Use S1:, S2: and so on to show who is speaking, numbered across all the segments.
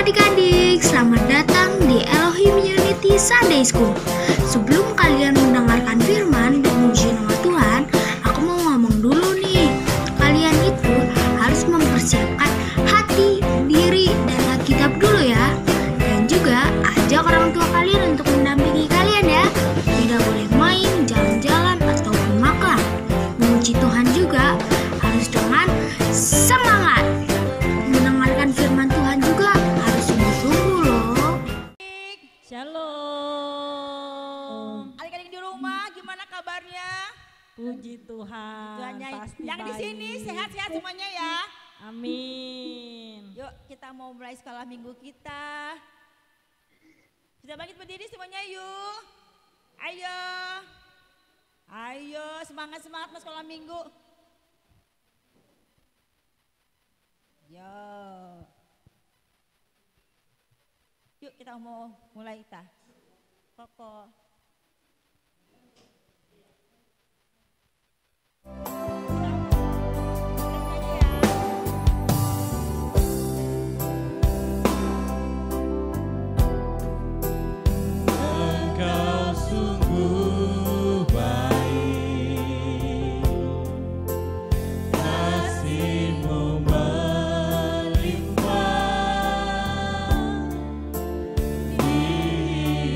S1: adik-adik, selamat datang di Elohim Unity Sunday School. Sebelum kalian mendengarkan firman dan memuji nama Tuhan, aku mau ngomong dulu nih. Kalian itu harus mempersiapkan hati, diri, dan Alkitab dulu ya. Dan juga ajak orang tua kalian untuk mendampingi kalian ya. Tidak boleh main, jalan-jalan, ataupun makan. Memuji Tuhan juga harus dengan semangat. Mendengarkan firman Tuhan juga harus sungguh-sungguh loh.
S2: Shalom.
S3: Adik-adik di rumah gimana kabarnya?
S2: Puji Tuhan. Pasti
S3: yang di sini sehat-sehat semuanya ya.
S2: Amin.
S3: Yuk kita mau mulai sekolah minggu kita. Sudah bangkit berdiri semuanya yuk. Ayo. Ayo semangat-semangat mau sekolah minggu. Yo. Yuk kita mau mulai kita. Koko.
S4: Engkau sungguh baik, kasih-Mu melimpah di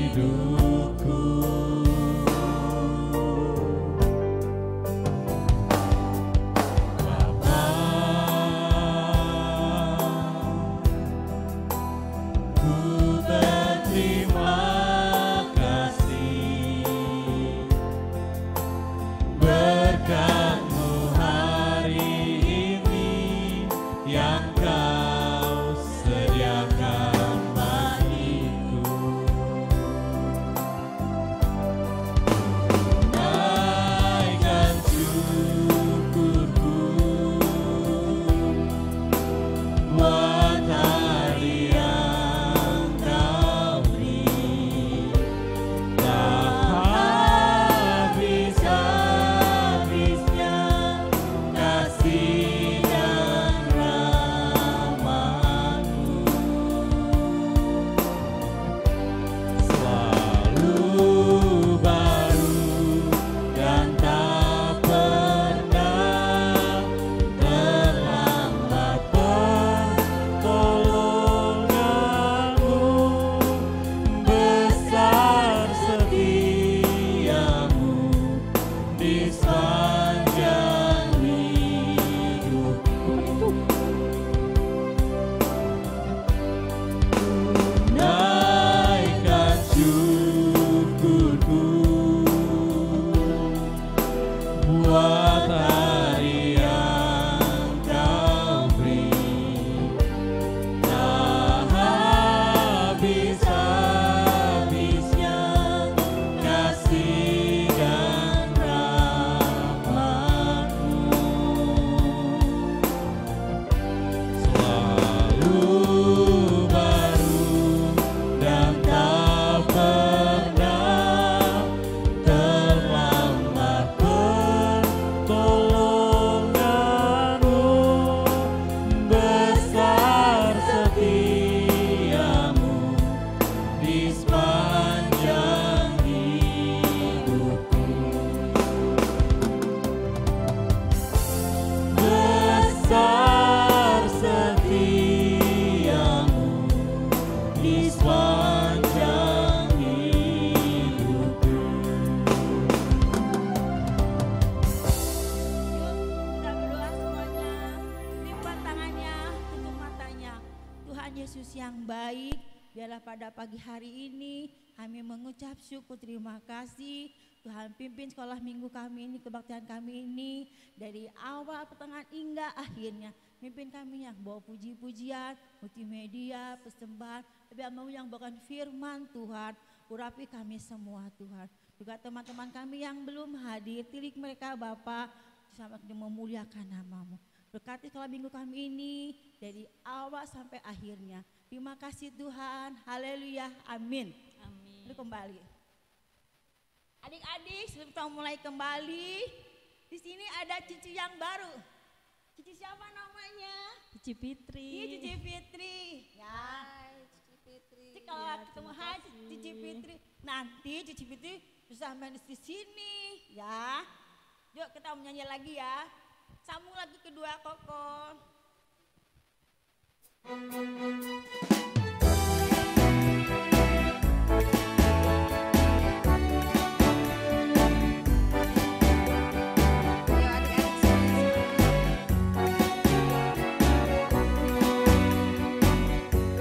S4: hidupku. Bapa, ku berterima kasih berkat-Mu hari ini yang Kau sediakan bagiku. Naikkan syukurku buat hari yang Kau beri. Tak habis-habisnya kasih dan rahmat-Mu. Selalu baru dan tak pernah terlambat pertolongan-Mu. Besar setiamu di sepanjang hidupku. Naikkan syukurku buat hari yang Kau beri. Tak habis-habisnya kasih dan rahmat-Mu. Selalu baru dan tak pernah terlambat pertolongan-Mu. Besar setiamu di sepanjang hidupku. Besar setiamu di sepanjang hidupku.
S3: Kita berdoa semuanya. Lipat tangannya, tutup matanya. Tuhan Yesus yang baik, biarlah pada pagi hari ini kami mengucap syukur terima kasih. Tuhan pimpin sekolah minggu kami ini, kebaktian kami ini dari awal, pertengahan hingga akhirnya. Pimpin kami yang bawa puji-pujian, multimedia, persembahan, lebih yang bawakan firman Tuhan. Urapi kami semua Tuhan. Juga teman-teman kami yang belum hadir, tilik mereka Bapa, sama memuliakan nama-Mu. Berkati sekolah minggu kami ini dari awal sampai akhirnya. Terima kasih Tuhan, haleluya, amin.
S2: Amin.
S3: Lalu kembali. Adik-adik sebelum kita mulai kembali, di sini ada cucu yang baru. Cici siapa namanya?
S2: Cici Fitri.
S3: Iya Cici Fitri. Ya. ketemu. Hai Cici Fitri. Nanti Cici Fitri bisa main di sini ya. Yuk kita menyanyi lagi ya. Sambung lagi kedua Koko.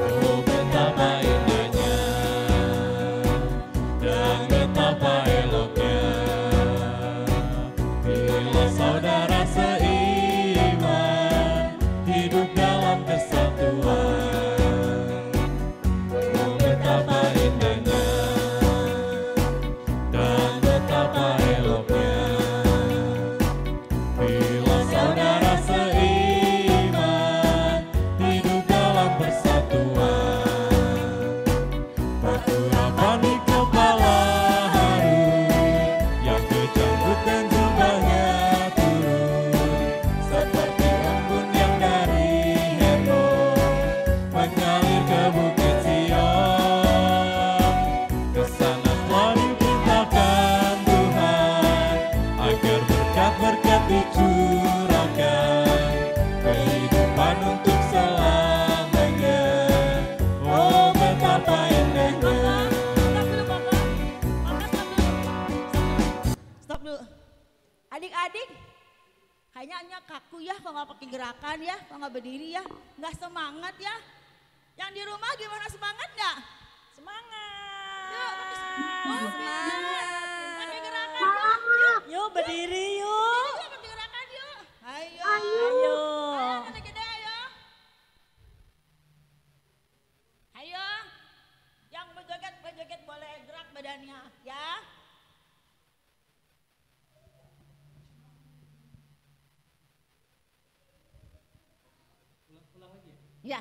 S4: Oh betapa indahnya dan betapa eloknya bila saudara seiman hidup dalam kesatuan. Oh betapa indahnya dan betapa eloknya bila saudara seiman hidup dalam persatuan. Berurapan di kepala Harun yang kejanggut dan jubahnya turun seperti embun yang dari Hermon mengalir ke bukit Sion. Kesana telah diperintahkan Tuhan agar berkat-berkat dicurahkan kehidupan untuk selamanya. Oh betapa indahnya.
S3: Stop dulu. Adik-adik, kayaknya kaku ya kalau nggak pakai gerakan ya, kalau nggak berdiri ya, nggak semangat ya. Yang di rumah gimana, semangat nggak?
S2: Semangat.
S3: Yuk, pakai gerakan yuk.
S2: Yuk berdiri yuk.
S3: Yuk pakai gerakan yuk. Ayo.
S2: Ayo.
S3: Ayo gede-gede ayo. Ayo. Yang berjoget boleh gerak badannya ya. Ya.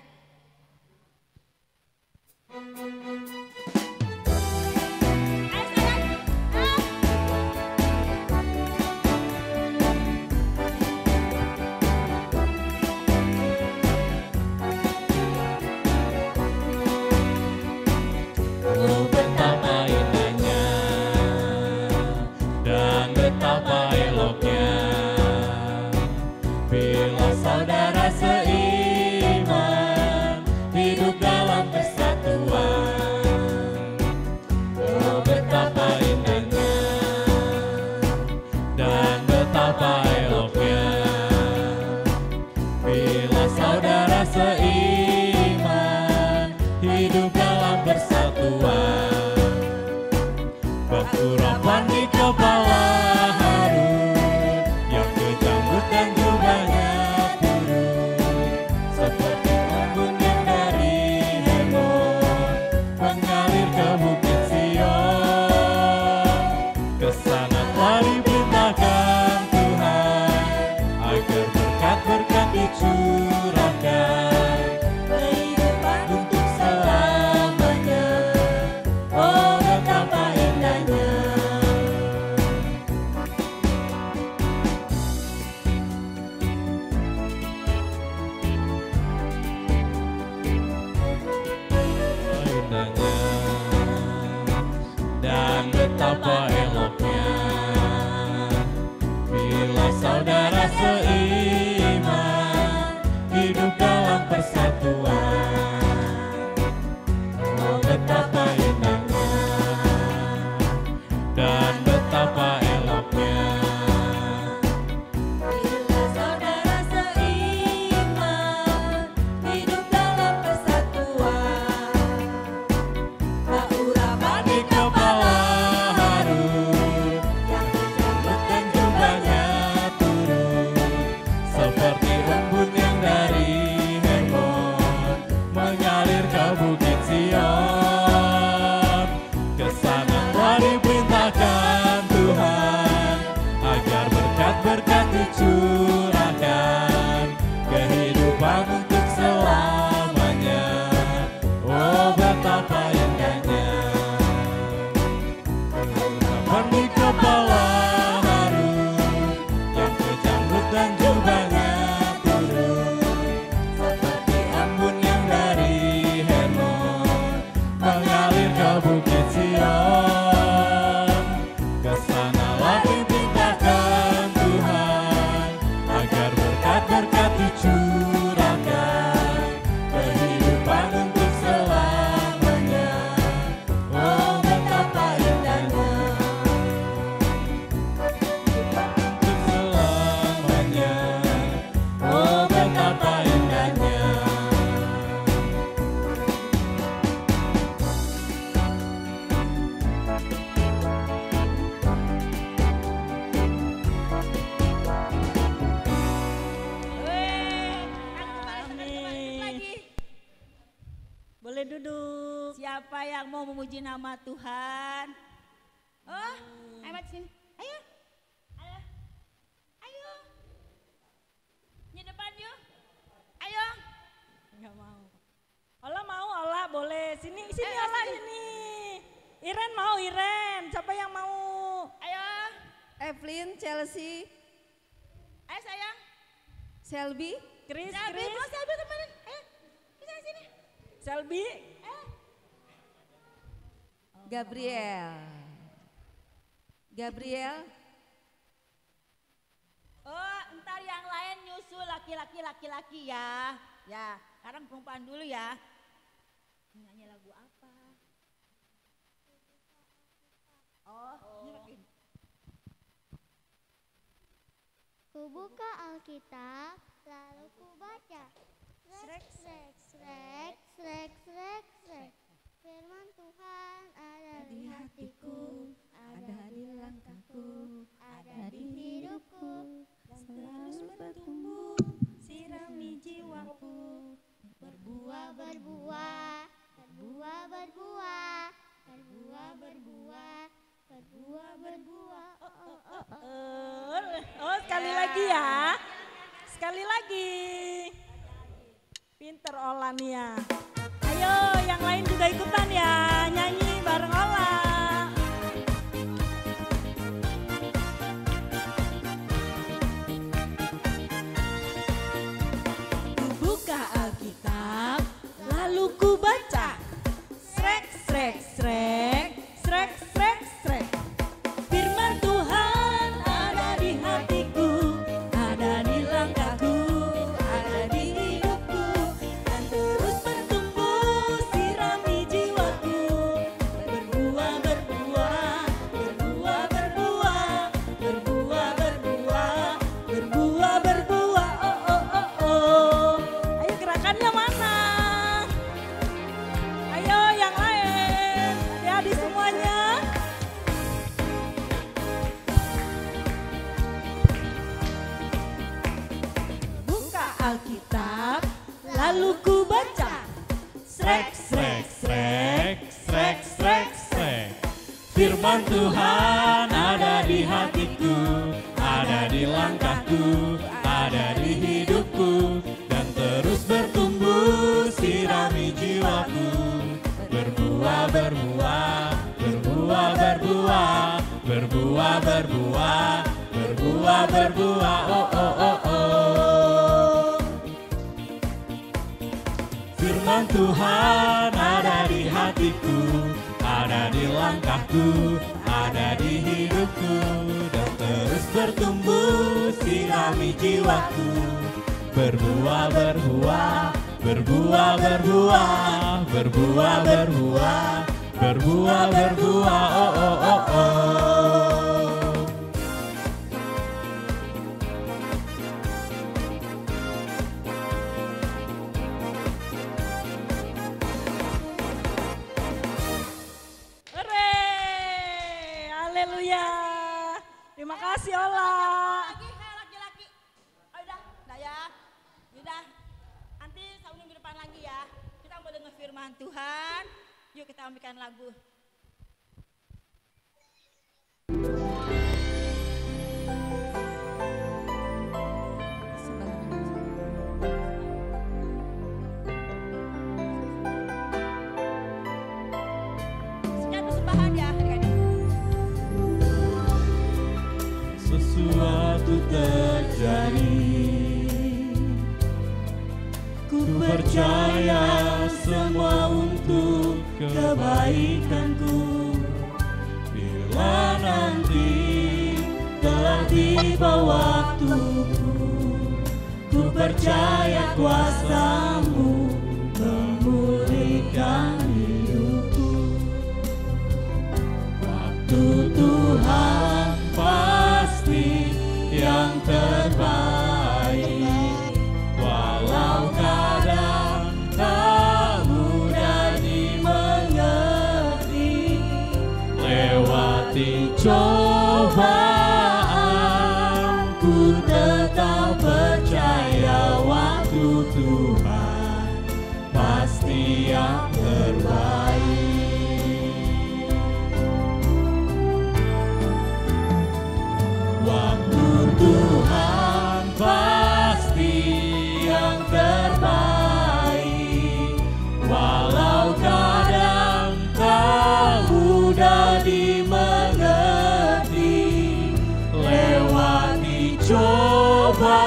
S3: Ayo sekarang.
S4: Oh betapa indahnya dan betapa eloknya bila saudara seiman hidup dalam kesatuan. Oh betapa indahnya dan betapa eloknya bila saudara seiman hidup dalam persatuan. Berurapan di kepala Harun yang kejanggut dan jubahnya turun seperti embun yang dari Hermon mengalir ke bukit Sion. Kesana telah diperintahkan Tuhan agar berkat-berkat dicurahkan kehidupan untuk selamanya. Oh betapa indahnya. Indahnya dan betapa eloknya bila saudara seiman hidup dalam persatuan. Oh betapa indahnya dan betapa eloknya bila saudara seiman hidup dalam persatuan. Berurapan di kepala Harun
S2: Boleh duduk.
S3: Siapa yang mau memuji nama Tuhan? Oh, ayo mati sini. Ayo. Ayo. Ayo. Di depan yuk. Ayo.
S2: Enggak mau. Ola mau, Ola boleh. Sini Ola
S3: sini.
S2: sini. Iren mau, Iren. Siapa yang mau?
S3: Ayo.
S5: Evelyn, Chelsea,
S3: Ayo sayang.
S5: Selby,
S2: Chris,
S3: Selby,
S2: Chris.
S3: belum Selby kemarin. Ayo. Sini.
S2: Selby.
S5: Gabriel. Gabriel,
S3: Oh, ntar yang lain nyusul laki-laki ya. Ya, sekarang perempuan dulu ya. Nyanyi lagu apa? Ini pakai.
S6: Ku buka Alkitab, lalu ku baca. Srek, srek, srek, srek, srek, srek. Firman Tuhan ada di hatiku, ada di langkahku, ada di hidupku, dan terus bertumbuh, sirami jiwaku. Berbuah, berbuah, berbuah, berbuah, berbuah, berbuah, berbuah, berbuah.
S2: Oh, sekali lagi ya. Sekali lagi. Pinter Ola nih ya. Ayo yang lain juga ikutan ya. Nyanyi bareng Ola. Ku buka Alkitab, lalu ku baca. Srek, srek, srek, srek, srek, srek. Firman Tuhan ada di hatiku, ada di langkahku, ada di hidupku, dan terus bertumbuh, sirami jiwaku. Berbuah, berbuah, berbuah, berbuah, berbuah, berbuah, berbuah, berbuah. Oh, oh, oh, oh. Ayo gerakannya mana? Ayo yang lain, adik-adik semuanya. Buka Alkitab, lalu ku baca. Srek, srek, srek, srek, srek, srek.
S4: Firman Tuhan ada di hatiku, ada di langkahku, ada di hidupku, dan terus bertumbuh, sirami jiwaku. Berbuah, berbuah, berbuah, berbuah, berbuah, berbuah, berbuah, berbuah, oh, oh, oh, oh. Firman Tuhan ada di hatiku, ada di langkahku, ada di hidupku, dan terus bertumbuh, sirami jiwaku. Berbuah, berbuah, berbuah, berbuah, berbuah, berbuah, berbuah, berbuah, oh, oh, oh, oh.
S2: Hore, haleluya. Terima kasih Ola.
S3: Laki-laki. Oh, udah ya. Udah. Nanti tahun minggu depan lagi ya. Kita mau dengar firman Tuhan. Yuk kita ambilkan lagu. Siap persembahan ya adik-adik.
S4: Sesuatu terjadi, ku percaya semua untuk kebaikanku. Bila nanti telah tiba waktuku, ku percaya kuasa-Mu memulihkan hidupku. Waktu Tuhan pasti yang terbaik, walau kadang tak mudah dimengerti. Lewati cobaan, ku tetap percaya waktu Tuhan yang terbaik. Waktu Tuhan pasti yang terbaik, walau kadang tak mudah dimengerti. Lewati cobaan,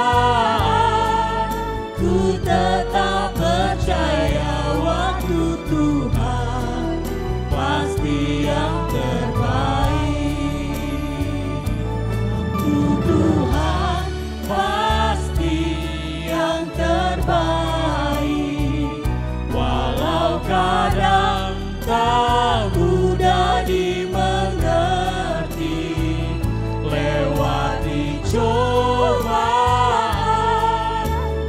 S4: ku tetap percaya waktu Tuhan pasti yang terbaik. Tuhan pasti yang terbaik, walau kadang tak mudah dimengerti. Lewati cobaan,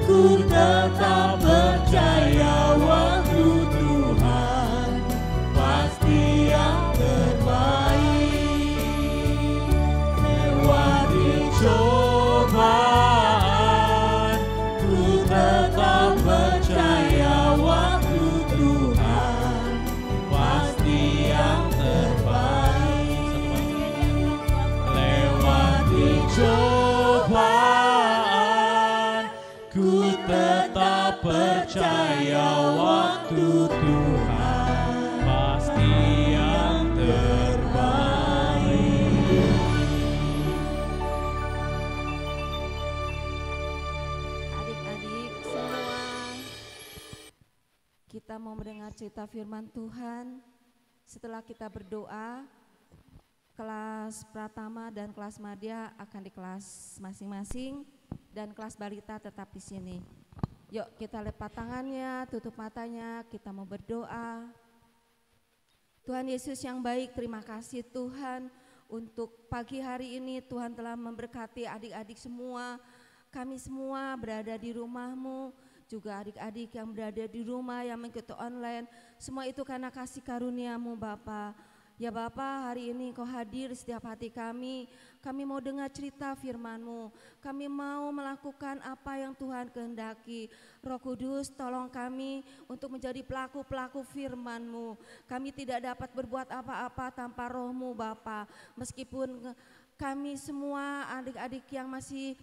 S4: ku tetap percaya waktu Tuhan pasti yang terbaik. Lewati cobaan, ku tetap percaya waktu Tuhan pasti yang terbaik. Lewati cobaan, ku tetap percaya waktu Tuhan pasti yang terbaik.
S5: Adik-adik semua, kita mau mendengar cerita firman Tuhan. Setelah kita berdoa, kelas pratama dan kelas madya akan di kelas masing-masing dan kelas balita tetap di sini. Yuk kita lipat tangannya, tutup matanya, kita mau berdoa. Tuhan Yesus yang baik, terima kasih Tuhan untuk pagi hari ini. Tuhan telah memberkati adik-adik semua. Kami semua berada di rumah-Mu, juga adik-adik yang berada di rumah yang mengikuti online. Semua itu karena kasih karunia-Mu Bapa. Ya Bapa, hari ini Engkau hadir di setiap hati kami. Kami mau dengar cerita firman-Mu. Kami mau melakukan apa yang Tuhan kehendaki. Roh Kudus, tolong kami untuk menjadi pelaku-pelaku firman-Mu. Kami tidak dapat berbuat apa-apa tanpa Roh-Mu Bapa. Meskipun kami semua adik-adik yang masih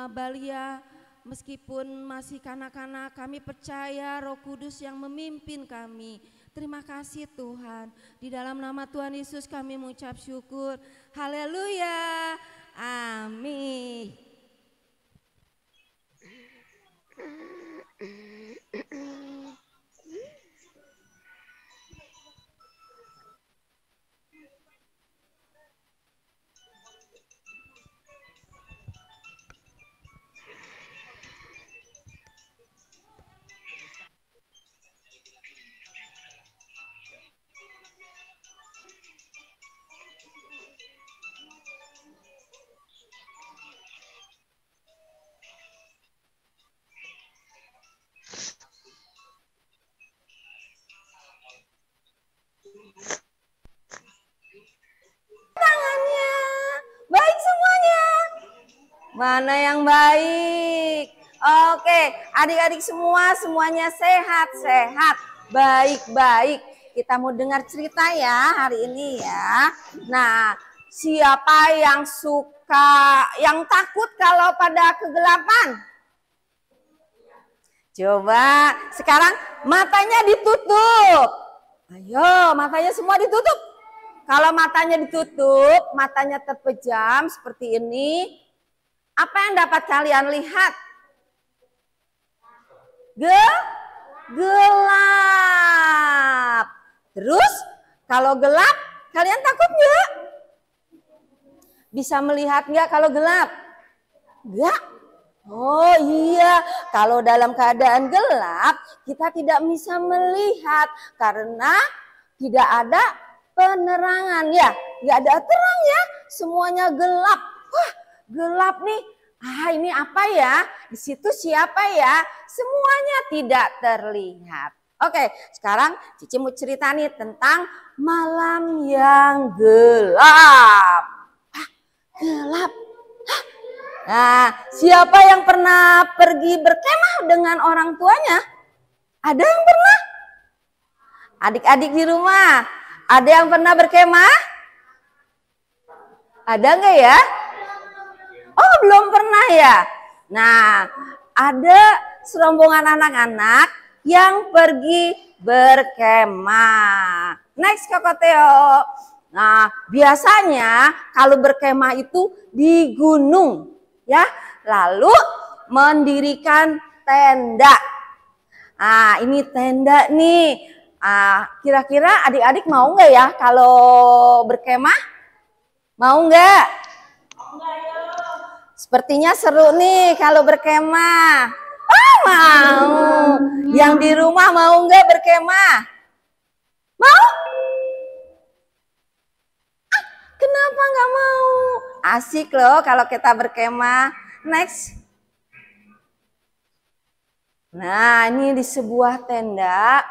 S5: balia, meskipun masih kanak-kanak, kami percaya Roh Kudus yang memimpin kami. Terima kasih Tuhan. Di dalam nama Tuhan Yesus kami mengucap syukur. Haleluya. Amin. Tangannya baik semuanya. Mana yang baik? Oke, adik-adik semua semuanya sehat-sehat, baik-baik. Kita mau dengar cerita ya hari ini ya. Nah, siapa yang takut kalau pada kegelapan? Coba sekarang matanya ditutup. Ayo, matanya semua ditutup. Kalau matanya ditutup, matanya terpejam seperti ini, apa yang dapat kalian lihat? Gelap. Terus kalau gelap, kalian takut nggak? Bisa melihat nggak kalau gelap? Nggak. Oh iya, kalau dalam keadaan gelap, kita tidak bisa melihat karena tidak ada penerangan ya, nggak ada terang ya, semuanya gelap. Wah, gelap nih. Ah, ini apa ya? Di situ siapa ya? Semuanya tidak terlihat. Oke, sekarang Cici mau cerita nih tentang malam yang gelap. Ah, gelap. Hah? Nah, siapa yang pernah pergi berkemah dengan orang tuanya? Ada yang pernah?
S7: Adik-adik di rumah, ada yang pernah berkemah? Ada nggak ya? Oh, belum pernah ya? Nah, ada serombongan anak-anak yang pergi berkemah. Next, Koko Teo. Nah, biasanya kalau berkemah itu di gunung, ya. Lalu mendirikan tenda. Nah, ini tenda nih. Kira-kira adik-adik mau nggak ya kalau berkemah? Mau nggak? Sepertinya seru nih kalau berkemah. Oh, mau. Yang di rumah mau nggak berkemah? Mau? Kenapa nggak mau? Asik loh kalau kita berkemah. Next. Nah, ini di sebuah tenda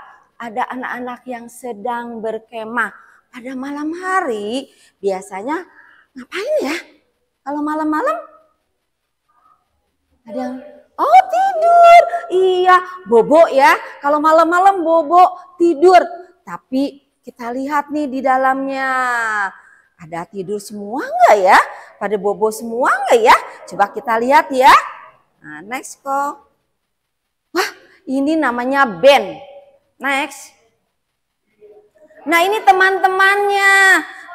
S7: ada anak-anak yang sedang berkemah. Pada malam hari biasanya ngapain ya? Kalau malam-malam ada yang tidur. Iya, bobo ya. Kalau malam-malam bobo tidur. Tapi kita lihat nih di dalamnya. Ada tidur semua enggak ya? Pada bobo semua enggak ya? Coba kita lihat ya. Nah, next kok. Wah, ini namanya band. Next. Nah, ini teman-temannya.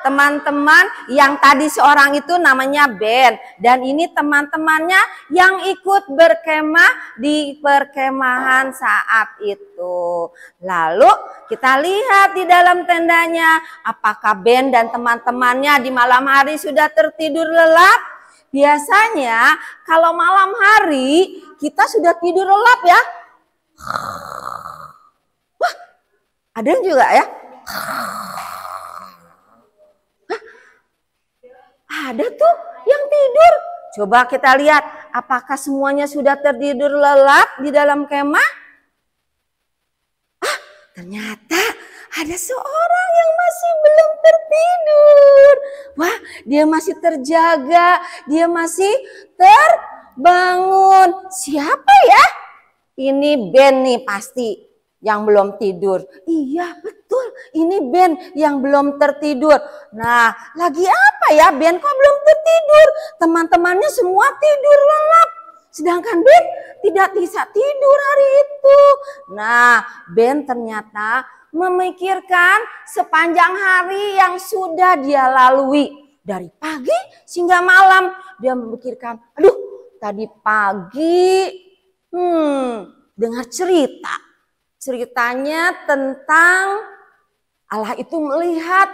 S7: Teman-teman yang tadi seorang itu namanya Ben. Dan ini teman-temannya yang ikut berkemah di perkemahan saat itu. Lalu kita lihat di dalam tendanya. Apakah Ben dan teman-temannya di malam hari sudah tertidur lelap? Biasanya kalau malam hari kita sudah tidur lelap ya. Wah, ada yang juga ya. Ada tuh yang tidur. Coba kita lihat apakah semuanya sudah tertidur lelap di dalam kemah. Ternyata ada seorang yang masih belum tertidur. Wah, dia masih terjaga, dia masih terbangun. Siapa ya? Ini Ben nih pasti yang belum tidur. Iya, betul. Ini Ben yang belum tertidur. Nah, lagi apa ya Ben kok belum tertidur? Teman-temannya semua tidur lelap. Sedangkan Ben tidak bisa tidur hari itu. Nah, Ben ternyata memikirkan sepanjang hari yang sudah dia lalui. Dari pagi hingga malam dia memikirkan, aduh tadi pagi dengar cerita. Ceritanya tentang Allah itu melihat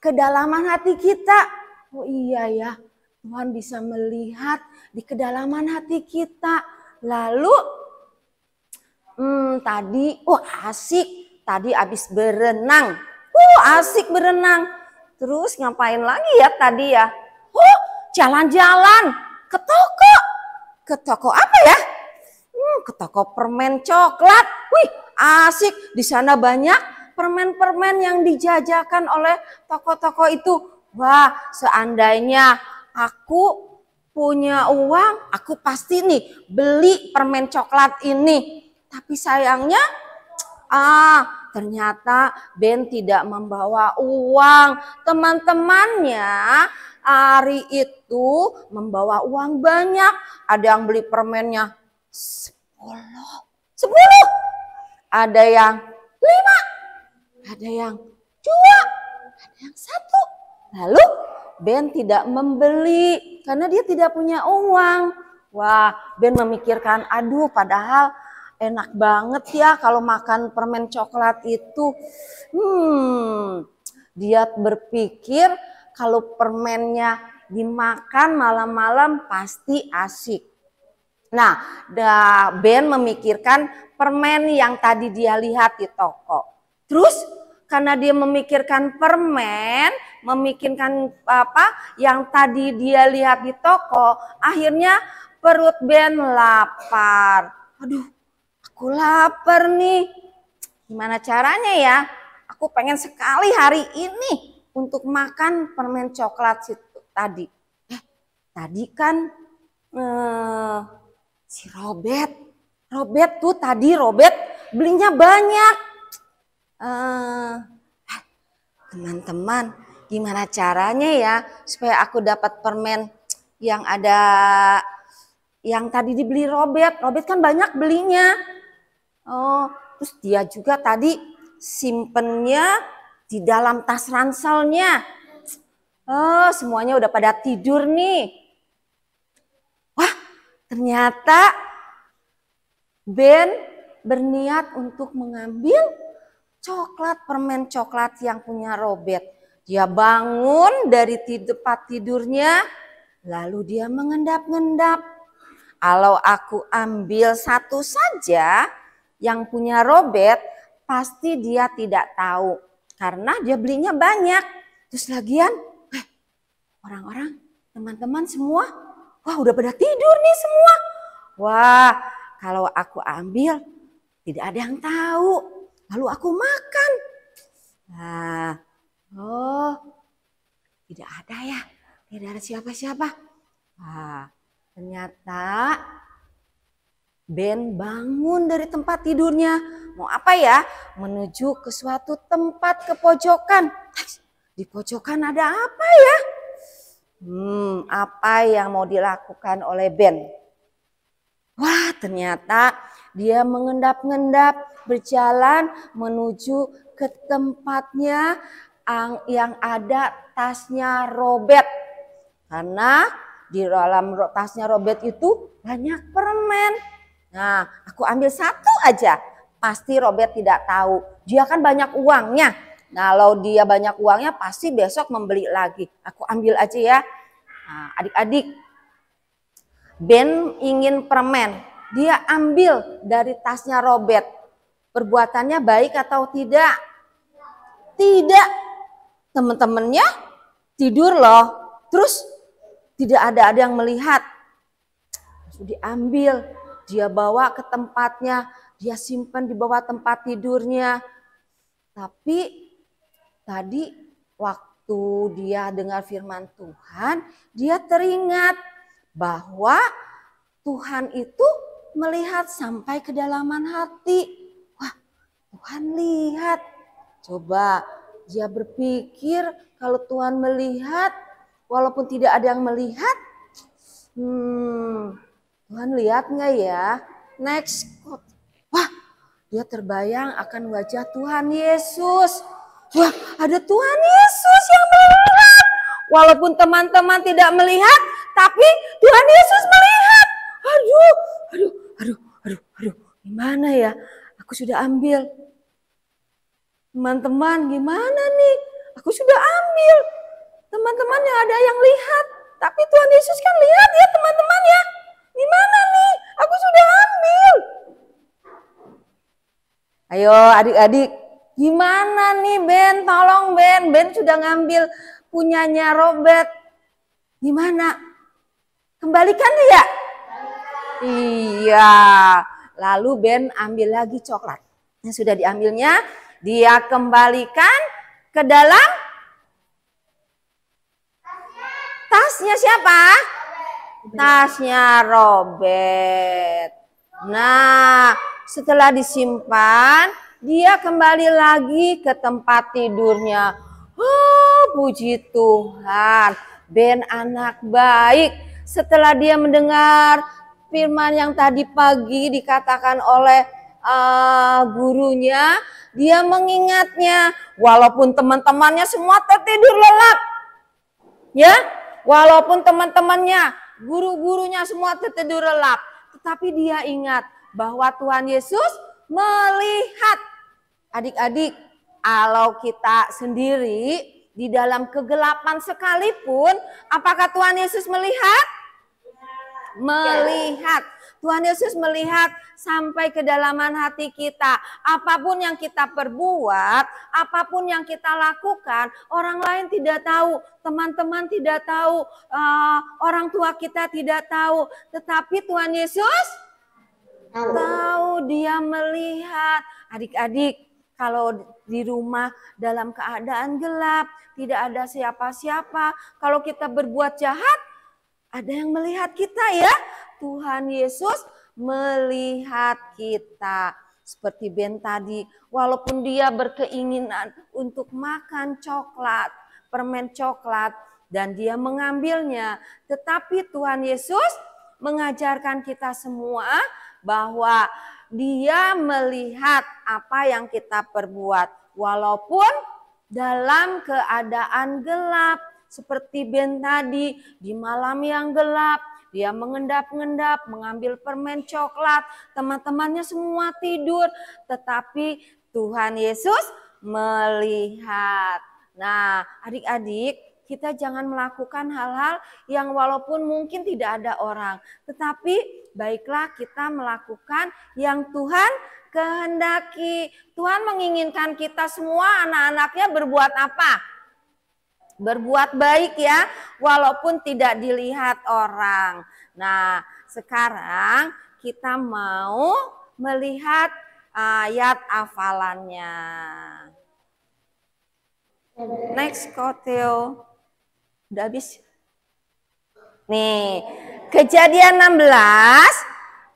S7: kedalaman hati kita. Oh iya ya, Tuhan bisa melihat di kedalaman hati kita. Lalu tadi asik. Tadi habis berenang. Asik berenang. Terus ngapain lagi ya tadi ya? Jalan-jalan ke toko. Ke toko apa ya? Ke toko permen coklat. Wih, asik. Di sana banyak permen-permen yang dijajakan oleh toko-toko itu. Wah, seandainya aku punya uang, aku pasti nih beli permen coklat ini. Tapi sayangnya, ternyata Ben tidak membawa uang. Teman-temannya hari itu membawa uang banyak. Ada yang beli permennya 10. Ada yang 5. Ada yang 2. Ada yang 1. Lalu Ben tidak membeli karena dia tidak punya uang. Wah, Ben memikirkan, aduh padahal enak banget ya kalau makan permen coklat itu. Dia berpikir kalau permennya dimakan malam-malam pasti asik. Nah, Ben memikirkan permen yang tadi dia lihat di toko. Terus karena dia memikirkan permen, memikirkan yang tadi dia lihat di toko, akhirnya perut Ben lapar. Aduh, aku lapar nih. Gimana caranya ya? Aku pengen sekali hari ini untuk makan permen coklat tadi. Tadi kan si Robert tuh tadi Robert belinya banyak. Teman-teman, gimana caranya ya supaya aku dapat permen yang ada, yang tadi dibeli Robert. Robert kan banyak belinya. Oh, terus dia juga tadi simpennya di dalam tas ranselnya. Oh, semuanya udah pada tidur nih. Wah, ternyata Ben berniat untuk mengambil permen coklat yang punya Robert. Dia bangun dari tempat tidurnya, lalu dia mengendap-endap. Kalau aku ambil satu saja yang punya Robert, pasti dia tidak tahu. Karena dia belinya banyak. Terus lagian, orang-orang, teman-teman semua, wah udah pada tidur nih semua. Wah, kalau aku ambil, tidak ada yang tahu. Lalu aku makan. Nah, oh, tidak ada ya. Tidak ada siapa-siapa. Wah, ternyata Ben bangun dari tempat tidurnya. Mau apa ya? Menuju ke suatu tempat ke pojokan. Di pojokan ada apa ya? Apa yang mau dilakukan oleh Ben? Wah, ternyata dia mengendap-endap berjalan menuju ke tempatnya yang ada tasnya Robert. Karena di dalam tasnya Robert itu banyak permen. Nah, aku ambil satu aja. Pasti Robert tidak tahu. Dia kan banyak uangnya. Kalau dia banyak uangnya pasti besok membeli lagi. Aku ambil aja ya. Nah, adik-adik, Ben ingin permen. Dia ambil dari tasnya Robert. Perbuatannya baik atau tidak? Tidak. Teman-temannya tidur loh. Terus tidak ada yang melihat. Sudah diambil. Dia bawa ke tempatnya. Dia simpan di bawah tempat tidurnya. Tapi tadi waktu dia dengar firman Tuhan, dia teringat bahwa Tuhan itu melihat sampai kedalaman hati. Wah, Tuhan lihat. Coba dia berpikir kalau Tuhan melihat, walaupun tidak ada yang melihat, Tuhan lihat nggak ya? Next. Wah, dia terbayang akan wajah Tuhan Yesus. Wah, ada Tuhan Yesus yang melihat. Walaupun teman-teman tidak melihat, tapi Tuhan Yesus melihat. Aduh, gimana ya? Aku sudah ambil. Teman-teman, gimana nih? Aku sudah ambil. Teman-teman yang ada yang lihat, tapi Tuhan Yesus kan lihat ya teman-teman ya. Gimana nih? Aku sudah ambil. Ayo adik-adik, gimana nih Ben? Tolong Ben, Ben sudah ngambil punyanya Robert. Gimana? Kembalikan dia? Iya. Lalu Ben ambil lagi coklat. Yang sudah diambilnya, dia kembalikan ke dalam tasnya siapa? Tasnya Robert. Nah, setelah disimpan, dia kembali lagi ke tempat tidurnya. Oh, puji Tuhan, Ben anak baik. Setelah dia mendengar firman yang tadi pagi dikatakan oleh gurunya, dia mengingatnya. Walaupun teman-temannya semua tertidur lelap. Ya, walaupun teman-temannya, guru-gurunya semua tertidur lelap. Tetapi dia ingat bahwa Tuhan Yesus melihat. Adik-adik, kalau kita sendiri di dalam kegelapan sekalipun, apakah Tuhan Yesus melihat? Melihat. Tuhan Yesus melihat sampai kedalaman hati kita. Apapun yang kita perbuat, apapun yang kita lakukan, orang lain tidak tahu, teman-teman tidak tahu, orang tua kita tidak tahu. Tetapi Tuhan Yesus tahu, dia melihat. Adik-adik, kalau di rumah dalam keadaan gelap, tidak ada siapa-siapa, kalau kita berbuat jahat, ada yang melihat kita ya. Tuhan Yesus melihat kita. Seperti Ben tadi, walaupun dia berkeinginan untuk makan coklat, permen coklat, dan dia mengambilnya, tetapi Tuhan Yesus mengajarkan kita semua bahwa dia melihat apa yang kita perbuat, walaupun dalam keadaan gelap. Seperti Ben tadi, di malam yang gelap, dia mengendap-endap, mengambil permen coklat. Teman-temannya semua tidur, tetapi Tuhan Yesus melihat. Nah, adik-adik, kita jangan melakukan hal-hal yang walaupun mungkin tidak ada orang. Tetapi baiklah kita melakukan yang Tuhan kehendaki. Tuhan menginginkan kita semua anak-anaknya berbuat apa? Berbuat baik ya, walaupun tidak dilihat orang. Nah, sekarang kita mau melihat ayat hafalannya. Next, Koteo. Udah habis? Nih, Kejadian 16.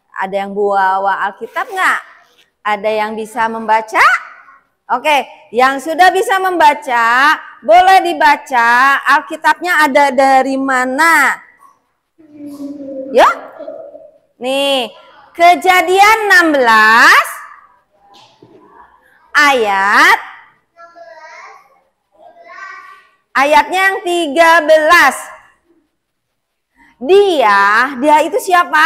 S7: Ada yang bawa Alkitab nggak? Ada yang bisa membaca? Oke, yang sudah bisa membaca, boleh dibaca. Alkitabnya ada dari mana? Ya? Nih, Kejadian 16 ayatnya yang 13. Dia itu siapa?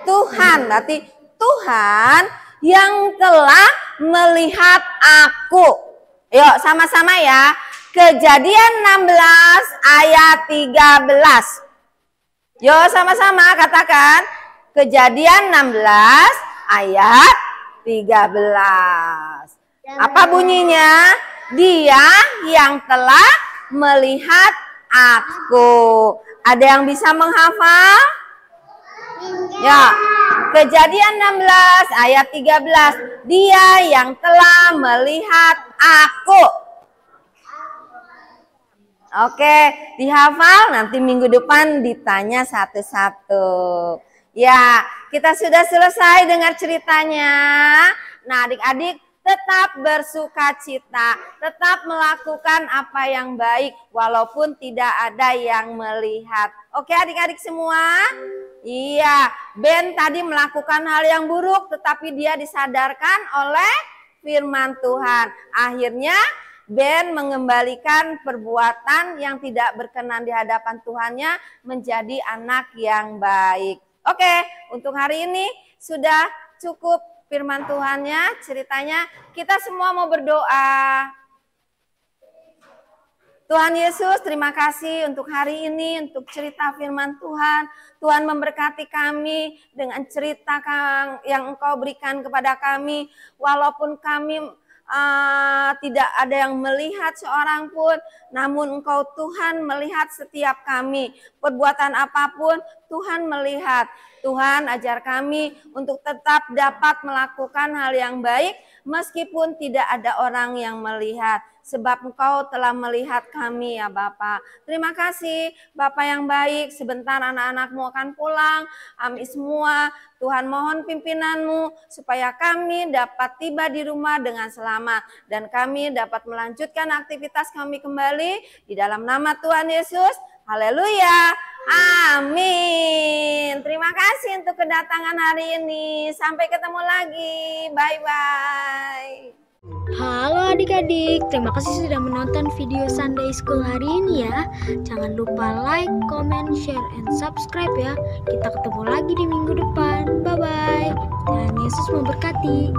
S7: Tuhan. Berarti Tuhan yang telah melihat aku. Yuk sama-sama ya. Kejadian 16 ayat 13. Yuk sama-sama katakan. Kejadian 16 ayat 13. Apa bunyinya? Dia yang telah melihat aku. Ada yang bisa menghafal? Ya. Kejadian 16 ayat 13. Dia yang telah melihat aku. Oke, dihafal, nanti minggu depan ditanya satu-satu. Ya, kita sudah selesai dengar ceritanya. Nah, adik-adik tetap bersukacita, tetap melakukan apa yang baik walaupun tidak ada yang melihat. Oke adik-adik semua? Iya, Ben tadi melakukan hal yang buruk tetapi dia disadarkan oleh firman Tuhan. Akhirnya Ben mengembalikan perbuatan yang tidak berkenan di hadapan Tuhannya menjadi anak yang baik. Oke, untuk hari ini sudah cukup firman Tuhannya, ceritanya. Kita semua mau berdoa. Tuhan Yesus, terima kasih untuk hari ini, untuk cerita firman Tuhan. Tuhan memberkati kami dengan cerita yang Engkau berikan kepada kami. Walaupun kami tidak ada yang melihat seorang pun, namun Engkau Tuhan melihat setiap kami. Perbuatan apapun Tuhan melihat. Tuhan ajar kami untuk tetap dapat melakukan hal yang baik meskipun tidak ada orang yang melihat. Sebab Engkau telah melihat kami ya Bapa. Terima kasih Bapa yang baik. Sebentar anak-anakmu akan pulang. Kami semua Tuhan mohon pimpinan-Mu supaya kami dapat tiba di rumah dengan selamat. Dan kami dapat melanjutkan aktivitas kami kembali. Di dalam nama Tuhan Yesus. Haleluya. Amin. Terima kasih untuk kedatangan hari ini. Sampai ketemu lagi. Bye-bye.
S1: Halo adik-adik, terima kasih sudah menonton video Sunday School hari ini ya. Jangan lupa like, comment, share, and subscribe ya. Kita ketemu lagi di minggu depan. Bye-bye. Tuhan Yesus memberkati.